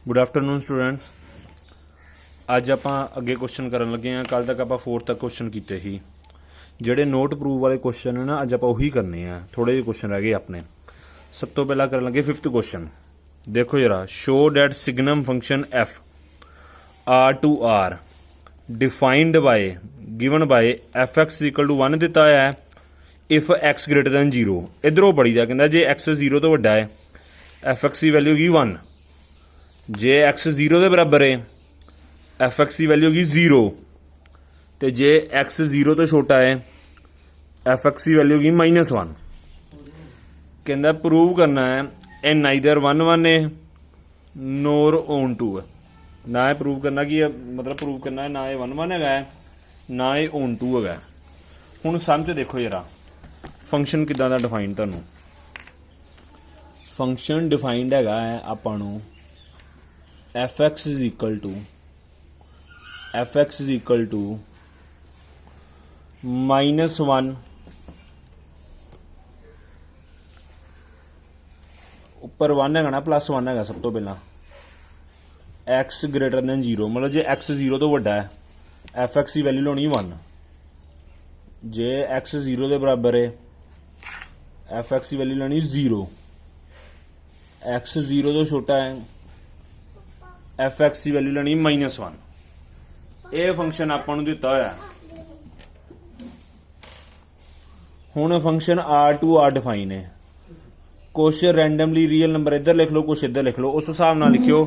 Good afternoon students. अज आप अगे question करन लगे हैं। कल तक आप 4th तक क्वेश्चन किए ही। जेडे नोट प्रूव वाले क्वेश्चन है ना, अज आप उही करने हैं। थोड़े जे क्वेश्चन रह गए अपने। सब तो पहला करन लगे 5th क्वेश्चन। देखो जरा, show that signum function F R to R defined by given by F X equal to 1 दिता है इफ एक्स ग्रेटर दैन 0। इधरों पढ़ी दा कहंदा जे एक्स 0 तो वड्डा है एफ एक्स की वैल्यू की 1, जे एक्स 0 के बराबर है एफ एक्स की वैल्यू की 0, तो जे एक्स 0 तो छोटा है एफ एक्स की वैल्यू की -1। कहता प्रूव करना है ए नाइदर 1 1 है नोर ओन 2 है। ना है प्रूव करना कि मतलब प्रूव करना है ना ये 1 1 है ना ये ओन 2 है। हुण समझ देखो जरा फंक्शन किदां दा डिफाइन तुहानूं। फंक्शन डिफाइंड हैगा है आपां नूं F X is equal to -1 उपर 1 है ना +1 है। सब तो पहला एक्स ग्रेटर दैन 0, मतलब जे एक्स 0 तो वड्डा है एफ एक्स की वैल्यू लानी 1। जे एक्स 0 के बराबर है एफ एक्स की वैल्यू लानी 0। एक्स 0 तो छोटा है एफ एक्स की वैल्यू लानी -1। यह फंक्शन आपां नूं दिता होया। हुण function R to R define है। कुछ रैंडमली रियल नंबर इधर लिख लो, कुछ इधर लिख लो, उस हिसाब नाल लिखियो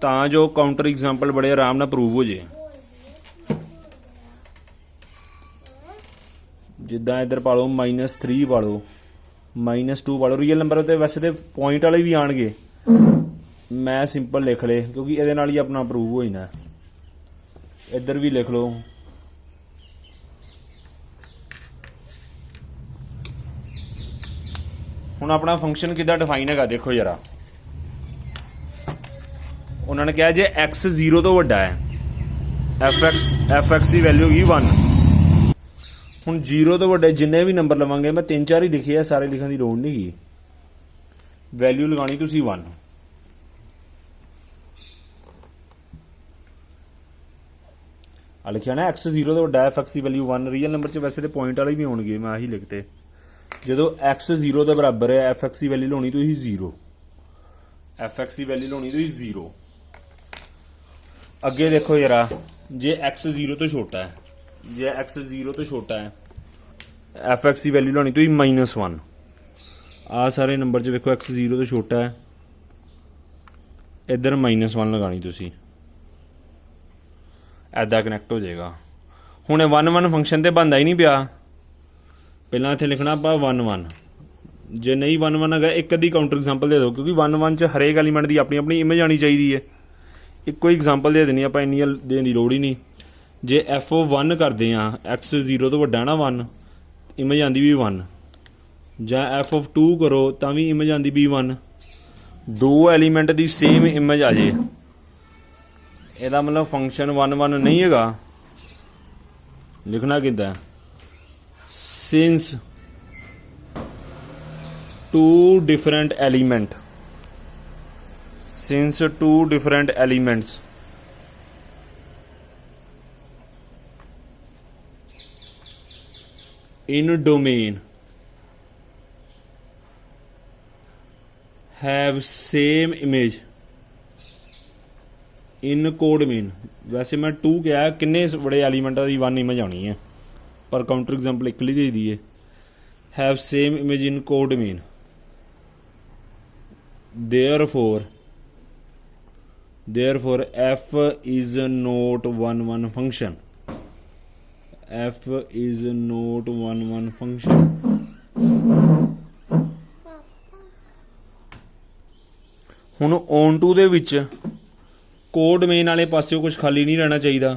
तां जो काउंटर एग्जाम्पल बड़े आराम नाल प्रूव हो जाए। जिद्दां इधर पा लो -3 पा लो, -2 पा लो। रियल नंबर तो वैसे तो पॉइंट वाले भी आएंगे, मैं सिंपल लिख ले क्योंकि ये ही अपना प्रूव हो जाना। इधर भी लिख लो हुण अपना फंक्शन किद्दां डिफाइन है। देखो जरा, उन्होंने कहा जे एक्स 0 तो वड्डा है एफ एक्स की वैल्यू की 1। हुण 0 तो वड्डे जिन्ने भी नंबर लवांगे, मैं 3 4 ही लिखे है, सारे लिखने की लोड़ नहीं की। वैल्यू लगानी तुसीं 1। आ लिखा ना एक्स 0 तो वड्डा एफ एक्स की वैल्यू 1। रियल नंबर च वैसे तो पॉइंट वाले भी होणगे, मैं आही लिखते। जो एक्स 0 के बराबर है एफ एक्स की वैल्यू लानी तुसीं 0। एफ एक्स की वैल्यू लानी तुसीं 0। अगे देखो जरा, जे एक्स 0 तो छोटा है, जे एक्स 0 तो छोटा है एफ एक्स की वैल्यू लानी तुसीं -1। आ सारे नंबर च देखो एक्स 0 तो छोटा है, इधर -1 लगानी तुसीं, ऐदा कनैक्ट हो जाएगा। हुण 1 1 फंक्शन तो बनता ही नहीं पिया। पहला इत्थे लिखना आप 1 1। जे नहीं 1 1 है एक अद्धी काउंटर एग्जाम्पल दे दो, क्योंकि 1 1 च हरेक एलीमेंट की अपनी अपनी इमेज आनी चाहिए है। एक ही एग्जाम्पल दे देनी, आप इन्नी देने की लोड़ ही नहीं। जे एफ ओ 1 करते हैं एक्स 0 तो वड्डा ना 1, इमेज आती भी 1। ਜਾਂ एफ ऑफ 2 करो तो भी इमेज आती भी 1। दो एलीमेंट की सेम इमेज आ जाए, यदा मतलब फंक्शन 1 1 नहीं है। लिखना कितना since two different elements in domain have same image in codomain। वैसे मैं 2 क्या है, किन्ने बड़े एलीमेंटा की 1 इमेज आनी है, पर काउंटर एग्जाम्पल एक ही दे दी है। Have same image in codomain, therefore f is not 1 1 function। f is not 1 1 function। हुण on to the which codomain वाले पासे कुछ खाली नहीं रहना चाहिए।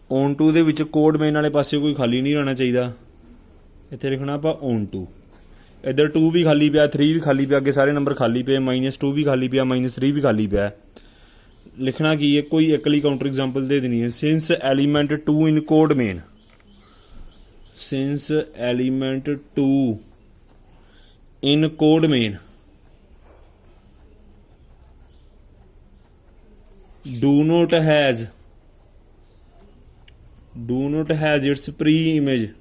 On to the which codomain वाले पासे कोई खाली नहीं रहना चाहिए। इत्थे लिखना आप ऑन टू, इधर 2 भी खाली पिया, 3 भी खाली पिया, अगे सारे नंबर खाली पे, -2 भी खाली पिया, -3 भी खाली पिया। लिखना की है, कोई एकली काउंटर एग्जाम्पल दे देनी है। Since element 2 in कोडमेन, since element 2 in कोडमेन do not has its pre-image,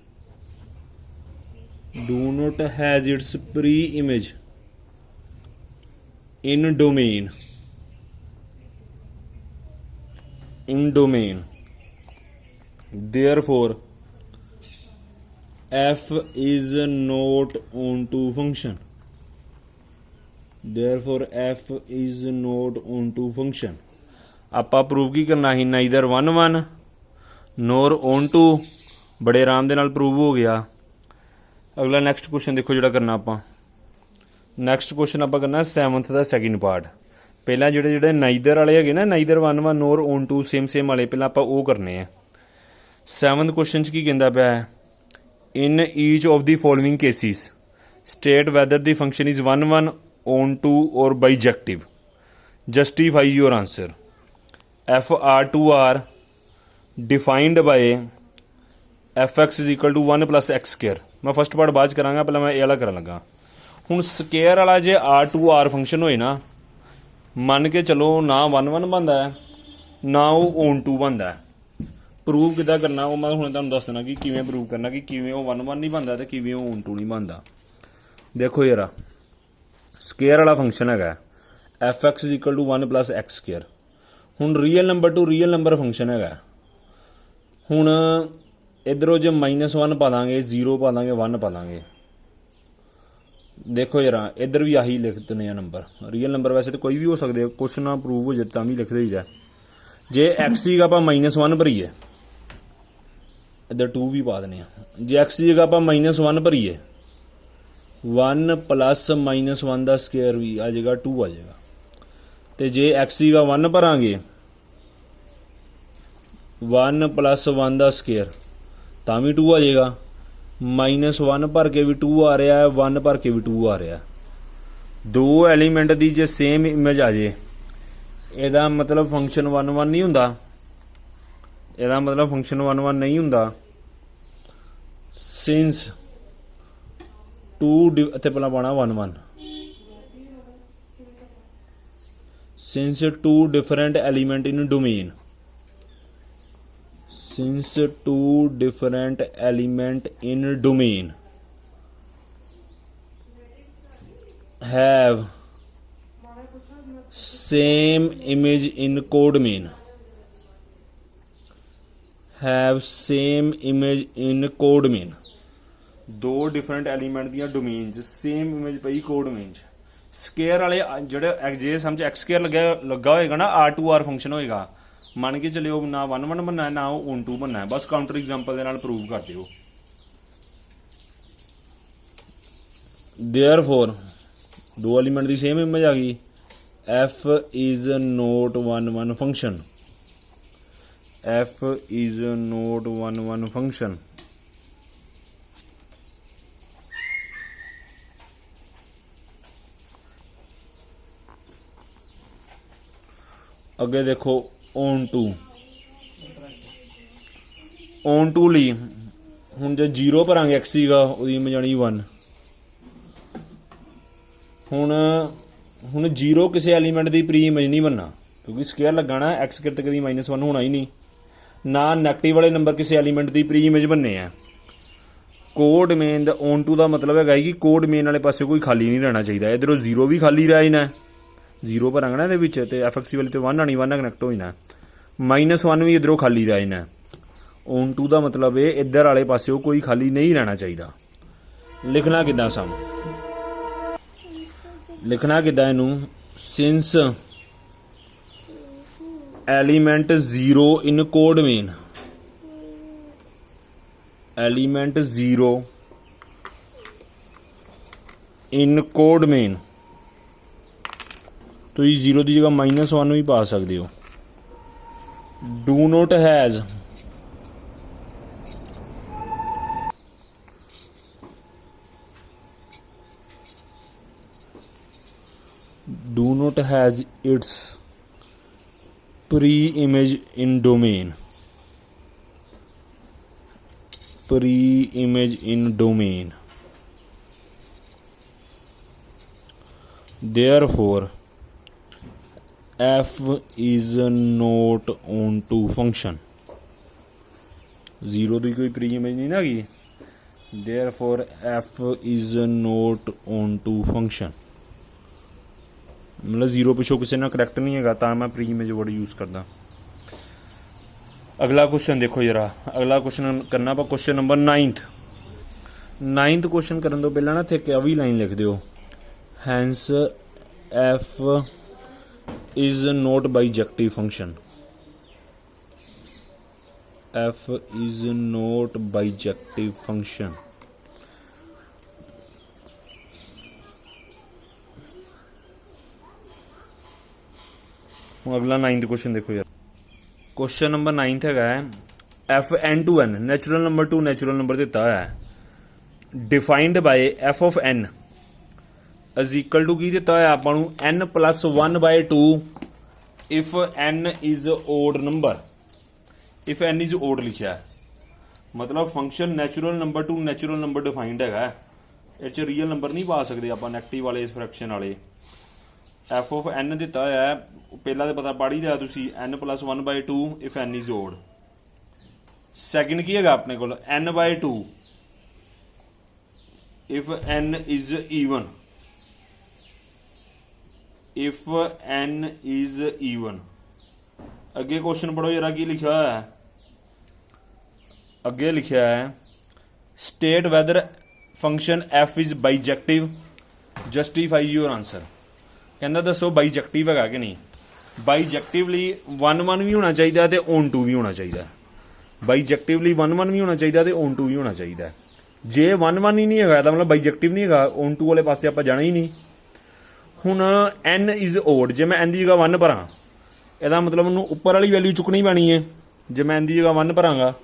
do not has its pre-image in domain, therefore f is not onto function, therefore f is not onto function। ਆਪਾਂ prove ਕੀ ਕਰਨਾ ਸੀ, neither 1 1 nor on to, ਬੜੇ ਆਰਾਮ ਦੇ ਨਾਲ prove ਹੋ ਗਿਆ। ਅਗਲਾ next question ਦੇਖੋ ਜਿਹੜਾ ਕਰਨਾ ਆਪਾਂ, ਨੈਕਸਟ ਕੁਐਸਚਨ ਆਪਾਂ ਕਰਨਾ 7th ਦਾ ਸੈਕਿੰਡ ਪਾਰਟ। ਪਹਿਲਾਂ ਜਿਹੜੇ ਨਾਈਦਰ ਵਾਲੇ ਹੈਗੇ ਨਾ, neither 1 1 nor on to same ਵਾਲੇ, ਪਹਿਲਾਂ ਆਪਾਂ ਉਹ ਕਰਨੇ ਆ। 7th ਕੁਐਸਚਨ 'ਚ ਕੀ ਕਹਿੰਦਾ ਪਿਆ ਹੈ, in each of the following cases state whether the function is 1 1 onto or bijective, justify your answer. F R to R defined by F X is equal to 1 + x square. मैं first part बाद कराँगा, पहले मैं ये वाला करन लगा। हुण square वाला जे आर टू आर फंक्शन होए ना, मन के चलो ना 1 1 बनता है ना वो ओन टू बनता है। प्रूव किद्दां करना वो मैं हुण तुहानूं दस देना कि किवें प्रूव करना, कि किवें वो 1 1 नहीं बनता तो किवें वो ओन टू नहीं बनता। देखो यार, स्केयर वाला फंक्शन है F X is equal to 1 + x square. ਹੁਣ real number to real number function ਹੈਗਾ। ਹੁਣ ਇੱਧਰੋਂ ਜੇ -1 ਪਾ ਦਾਂਗੇ, 0 ਪਾ ਦਾਂਗੇ, 1 ਪਾ ਦਾਂਗੇ। ਦੇਖੋ ਯਾਰ ਇੱਧਰ ਵੀ ਆਹੀ ਲਿਖ ਦਿੰਦੇ ਆ ਨੰਬਰ, ਰੀਅਲ ਨੰਬਰ ਵੈਸੇ ਤਾਂ ਕੋਈ ਵੀ ਹੋ ਸਕਦੇ, ਕੁਛ ਨਾ ਪ੍ਰੂਵ ਹੋ ਜਾਏ ਤਾਂ ਵੀ ਲਿਖ ਦਈਦਾ। ਜੇ x ਦੀ ਜਗ੍ਹਾ ਆਪਾਂ -1 ਭਰੀਏ, ਇੱਧਰ 2 ਵੀ ਪਾ ਦਿੰਦੇ ਆ। ਜੇ x ਦੀ ਜਗ੍ਹਾ ਆਪਾਂ -1 ਭਰੀਏ, 1 + -1 ਦਾ ਸਕੁਅਰ ਵੀ ਆ ਜਾਏਗਾ, 2 ਆ ਜਾਏਗਾ। ਤੇ ਜੇ x ਦੀ ਜਗ੍ਹਾ 1 ਭਰਾਂਗੇ, 1 + 1 ਦਾ ਸਕੁਅਰ ਤਾਂ ਵੀ 2 ਆ ਜਾਏਗਾ। -1 ਭਰ ਕੇ ਵੀ 2 ਆ ਰਿਹਾ ਹੈ, 1 ਭਰ ਕੇ ਵੀ 2 ਆ ਰਿਹਾ। ਦੋ ਐਲੀਮੈਂਟ ਦੀ ਜੇ ਸੇਮ ਇਮੇਜ ਆ ਜੇ, ਇਹਦਾ ਮਤਲਬ ਫੰਕਸ਼ਨ 1 1 ਨਹੀਂ ਹੁੰਦਾ, ਇਹਦਾ ਮਤਲਬ ਫੰਕਸ਼ਨ 1 1 ਨਹੀਂ ਹੁੰਦਾ। ਸਿੰਸ 2 ਇੱਥੇ ਪਹਿਲਾਂ ਪਾਉਣਾ 1 1, since two different element in domain, since two different element in domain have same image in codomain, have same image in codomain। दो different element दियां domain च same image पई codomain च। स्केयर वाले ਜਿਹੜੇ ਜੇ ਸਮਝ x ਸਕੇਅਰ ਲੱਗਾ ਹੋਏਗਾ ਨਾ, r2r ਫੰਕਸ਼ਨ ਹੋਏਗਾ, ਮੰਨ ਕੇ ਚੱਲਿਓ ਨਾ 1 1 ਬਣਨਾ ਹੈ ਨਾ ਉਹ on 2 ਬਣਨਾ ਹੈ। ਬਸ ਕਾਊਂਟਰ ਐਗਜ਼ਾਮਪਲ ਦੇ ਨਾਲ ਪ੍ਰੂਵ ਕਰ ਦਿਓ। देयरफॉर ਦੋ ਐਲੀਮੈਂਟ ਦੀ ਸੇਮ ਇਮੇਜ ਆ ਗਈ, f is not 1 1 function, f is not 1 1 function। ਅੱਗੇ ਦੇਖੋ ਓਨ ਟੂ ਲਈ ਹੁਣ ਜੇ 0 ਭਰਾਂਗੇ x ਸੀਗਾ, ਉਹਦੀ ਇਮੇਜ ਆਣੀ 1। ਹੁਣ 0 ਕਿਸੇ ਐਲੀਮੈਂਟ ਦੀ ਪ੍ਰੀ ਇਮੇਜ ਨਹੀਂ ਬਣਨਾ, ਕਿਉਂਕਿ ਸਕੁਅਰ ਲੱਗਣਾ x ਸਕੁਅਰ ਤੇ ਕਦੀ -1 ਹੋਣਾ ਹੀ ਨਹੀਂ। ਨਾ ਨੈਗੇਟਿਵ ਵਾਲੇ ਨੰਬਰ ਕਿਸੇ ਐਲੀਮੈਂਟ ਦੀ ਪ੍ਰੀ ਇਮੇਜ ਬਣਨੇ ਆ। ਕੋਡ ਮੇਨ ਦਾ ਓਨ ਟੂ ਦਾ ਮਤਲਬ ਹੈਗਾ ਕਿ ਕੋਡ ਮੇਨ ਵਾਲੇ ਪਾਸੇ ਕੋਈ ਖਾਲੀ ਨਹੀਂ ਰਹਿਣਾ ਚਾਹੀਦਾ। ਇੱਧਰੋਂ 0 ਵੀ ਖਾਲੀ ਰਹਿ ਜਾਣਾ, 0 ਭਰਾਂਗੇ ਨਾ ਇਹਦੇ ਵਿੱਚ, ਤੇ ਐਫ ਐਕਸ ਵਾਲੀ ਤੇ 1 ਆਣੀ, 1 ਕਨੈਕਟ ਹੋ ਜਾਣਾ। -1 ਵੀ ਇੱਧਰੋਂ ਖਾਲੀ ਰਹਿ ਜਾਣਾ। ਓਨ ਟੂ ਦਾ ਮਤਲਬ ਇਹ ਇੱਧਰ ਵਾਲੇ ਪਾਸਿਓਂ ਕੋਈ ਖਾਲੀ ਨਹੀਂ ਰਹਿਣਾ ਚਾਹੀਦਾ। ਲਿਖਣਾ ਕਿੱਦਾਂ ਸਮ, ਲਿਖਣਾ ਕਿੱਦਾਂ ਇਹਨੂੰ, ਸਿੰਸ ਐਲੀਮੈਂਟ 0 ਇਨ ਕੋਡ ਮੇਨ, ਐਲੀਮੈਂਟ 0 ਇਨ ਕੋਡ ਮੇਨ, ਤੁਸੀਂ 0 ਦੀ ਜਗ੍ਹਾ -1 ਵੀ ਪਾ ਸਕਦੇ ਹੋ। Do not has, do not has its pre-image in domain, pre-image in domain, therefore f is not on to function, zero की कोई प्री इमेज नहीं ना की, therefore f is not on to function, मतलब जीरो पिछों किसी ना correct नहीं है तो मैं प्री इमेज वर्ड यूज करदा। अगला क्वेश्चन देखो जरा, अगला क्वेश्चन करना आप क्वेश्चन नंबर 9th क्वेश्चन करने तो पहला ना थे क्या भी लाइन लिख दियो, hence F is not bijective function, F is not bijective function. अगला 9th क्वेश्चन देखो यार, क्वेश्चन नंबर 9th है F N to N natural number to natural number दिता है, defined by F of N is equal to की दिता है ਆਪਾਂ ਨੂੰ n plus 1/2 if n is odd number, if n is odd लिखा है, मतलब function natural number to natural number defined है, ये रियल नंबर नहीं पा सकते आप नैगेटिव वाले फ्रैक्शन वाले। एफ ऑफ एन दिता है पहला तो पता पढ़ ही लिया तुसी, n plus 1/2 if n is odd. Second की है अपने को n/2 if n is even, if n is even. अगे क्वेश्चन पढ़ो जरा की लिखा है, अगे लिखा है state whether function f is bijective, justify your answer. कहना दसो बाइजेक्टिव है कि नहीं, बाइजेक्टिवली 1-1 भी होना चाहिए तो ऑन टू भी होना चाहिए, बाइजेक्टिवली 1-1 भी होना चाहिए तो ऑन टू भी होना चाहिए। जे 1-1 ही नहीं है तो मतलब बाइजेक्टिव नहीं है, ऑन टू वाले पासे आप जाना ही नहीं। हुण n इज ओड, जे मैं n की जगह 1 भरा यदा मतलब मैं उपर वाली वैल्यू चुकनी पैनी है, जे मैं n की जगह 1 भरांगा,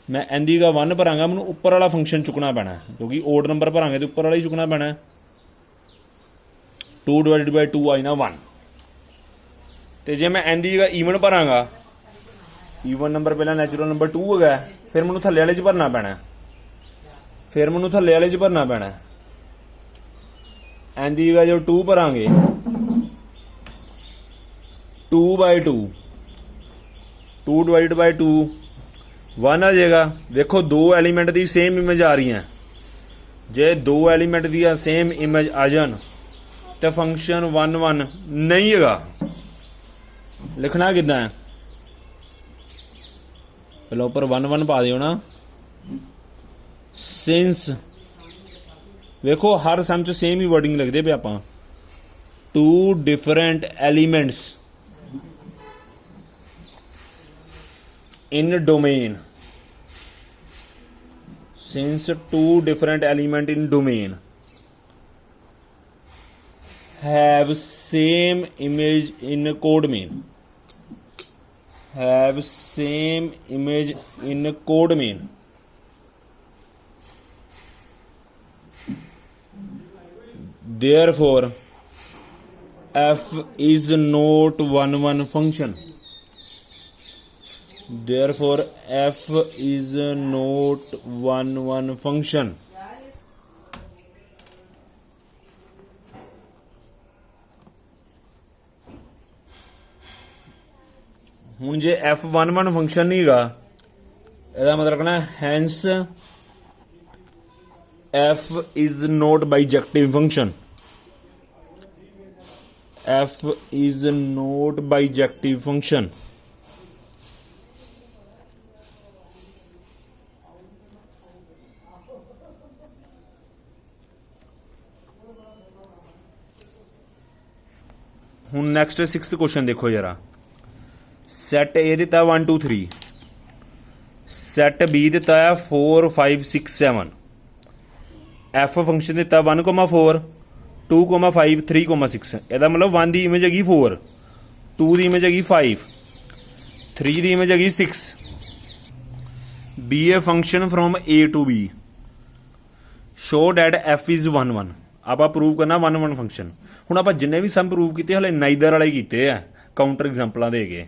मैं n की जगह 1 भरांगा मैं उपर वाला फंक्शन चुकना पैना है, क्योंकि ओड नंबर भरांगे तो उपर वाला ही चुकना पैना है। 2/2 आई ना 1, तो जे मैं n की जगह ईवन भरांगा, ईवन नंबर पहला नैचुरल नंबर 2 है, फिर मैं थल्ले वाले च भरना पैना, फिर मैं थल्ले वाले च भरना पैना, n की जगह जो 2 भरांगे 2/2, 2/2 1 आ जाएगा। देखो दो एलीमेंट की सेम इमेज आ रही है, जे दो एलीमेंट दी सेम इमेज आ जान तो फंक्शन 1-1 नहीं है। लिखना कितना है, पहले ऊपर 1-1 पा दियो ना, सिंस देखो हर सम च सेम ही वर्डिंग लिखते पे आप, two different elements in domain, since two different element in domain have same image in codomain, have same image in codomain, therefore f is not 1-1 function, therefore f is not 1-1 function। हूँ जे f1-1 function नहीं गा, ਇਹਦਾ मतलब कहना hence f is not bijective function, f is not bijective function. हूँ next 6th question देखो जरा, set ए दिता 1 2 3, सैट बी दिता है 4 5 6 7, एफ फंक्शन दिता 1,4 2,5 3,6, यदा मतलब 1 की इमेज हैगी 4, 2 की इमेज हैगी 5, 3 की इमेज हैगी 6, be a function from A to B, show that F is 1-1। आप प्रूव करना 1-1 फंक्शन। हूँ आप जिन्हें भी सम प्रूव किए हले नाइदर वाले किए हैं काउंटर एग्जाम्पल दे के,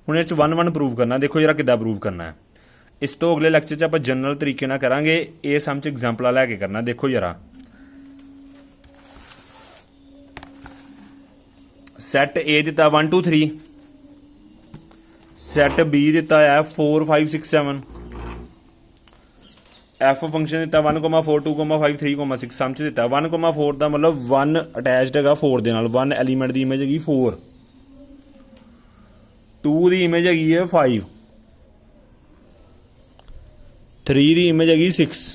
हूँ ये 1-1 प्रूव करना। देखो जरा कि प्रूव करना है, इस तो अगले लैक्चर आप जनरल तरीके ना करांगे, ये सम च एग्जाम्पल लैके करना। देखो जरा ਸੈਟ A ਦਿੱਤਾ 1 2 3, ਸੈਟ B ਦਿੱਤਾ ਹੈ 4 5 6 7, f ਫੰਕਸ਼ਨ ਦਿੱਤਾ 1,4 2,5 3,6 ਸਮ ਚ ਦਿੱਤਾ 1,4 ਦਾ ਮਤਲਬ 1 ਅਟੈਚਡ ਹੈਗਾ 4 ਦੇ ਨਾਲ, 1 ਐਲੀਮੈਂਟ ਦੀ ਇਮੇਜ ਹੈਗੀ 4, 2 ਦੀ ਇਮੇਜ ਹੈਗੀ ਹੈ 5, 3 ਦੀ ਇਮੇਜ ਹੈਗੀ 6,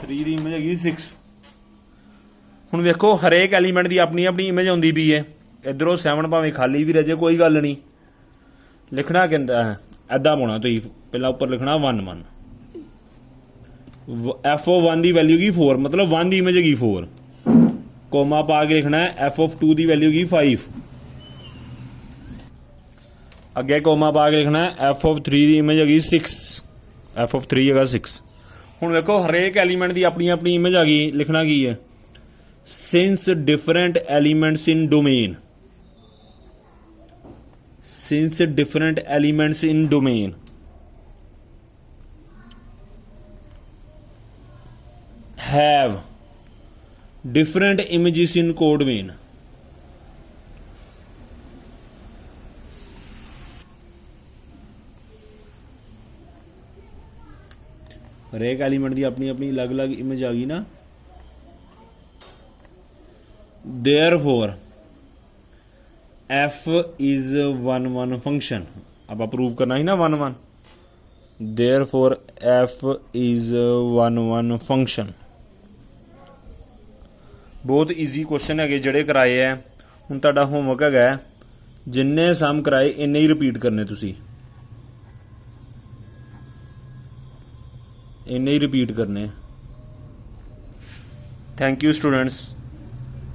3 ਦੀ ਇਮੇਜ ਹੈਗੀ 6। ਹੁਣ ਵੇਖੋ ਹਰੇਕ ਐਲੀਮੈਂਟ ਦੀ ਆਪਣੀ ਆਪਣੀ ਇਮੇਜ ਆਉਂਦੀ ਪਈ ਹੈ। ਇਧਰੋਂ 7 ਭਾਵੇਂ ਖਾਲੀ ਵੀ ਰਹੇ ਕੋਈ ਗੱਲ ਨਹੀਂ, ਲਿਖਣਾ ਕਹਿੰਦਾ ਹੈ ਐਦਾਂ ਪਾਉਣਾ ਤੁਸੀਂ, ਪਹਿਲਾਂ ਉੱਪਰ ਲਿਖਣਾ 1 1, f(1) ਦੀ ਵੈਲਿਊ ਕੀ 4, ਮਤਲਬ 1 ਦੀ ਇਮੇਜ ਹੈਗੀ 4, ਕੋਮਾ ਪਾ ਕੇ ਲਿਖਣਾ ਹੈ f(2) ਦੀ ਵੈਲਿਊ ਕੀ 5, ਅੱਗੇ ਕੋਮਾ ਪਾ ਕੇ ਲਿਖਣਾ ਹੈ f(3) ਦੀ ਇਮੇਜ ਹੈਗੀ 6, f(3) ਹੈਗਾ 6। ਹੁਣ ਵੇਖੋ ਹਰੇਕ ਐਲੀਮੈਂਟ ਦੀ ਆਪਣੀ ਆਪਣੀ ਇਮੇਜ ਆ ਗਈ, ਲਿਖਣਾ ਕੀ ਹੈ since different elements in domain, since different elements in domain have different images in codomain, हरेक एलिमेंट की अपनी अपनी अलग अलग इमेज आ गई ना, therefore f is 1 1 function, अब प्रूव करना ही ना 1 1, therefore f is 1 1 function। बहुत ईजी क्वेश्चन है ਜਿਹੜੇ कराए है। ਹੁਣ ਤੁਹਾਡਾ ਹੋਮਵਰਕ ਹੈਗਾ ਜਿੰਨੇ ਸਮ ਕਰਾਏ ਇੰਨੇ ਹੀ ਰਿਪੀਟ ਕਰਨੇ, ਤੁਸੀਂ ਇੰਨੇ ਹੀ ਰਿਪੀਟ ਕਰਨੇ। Thank you students.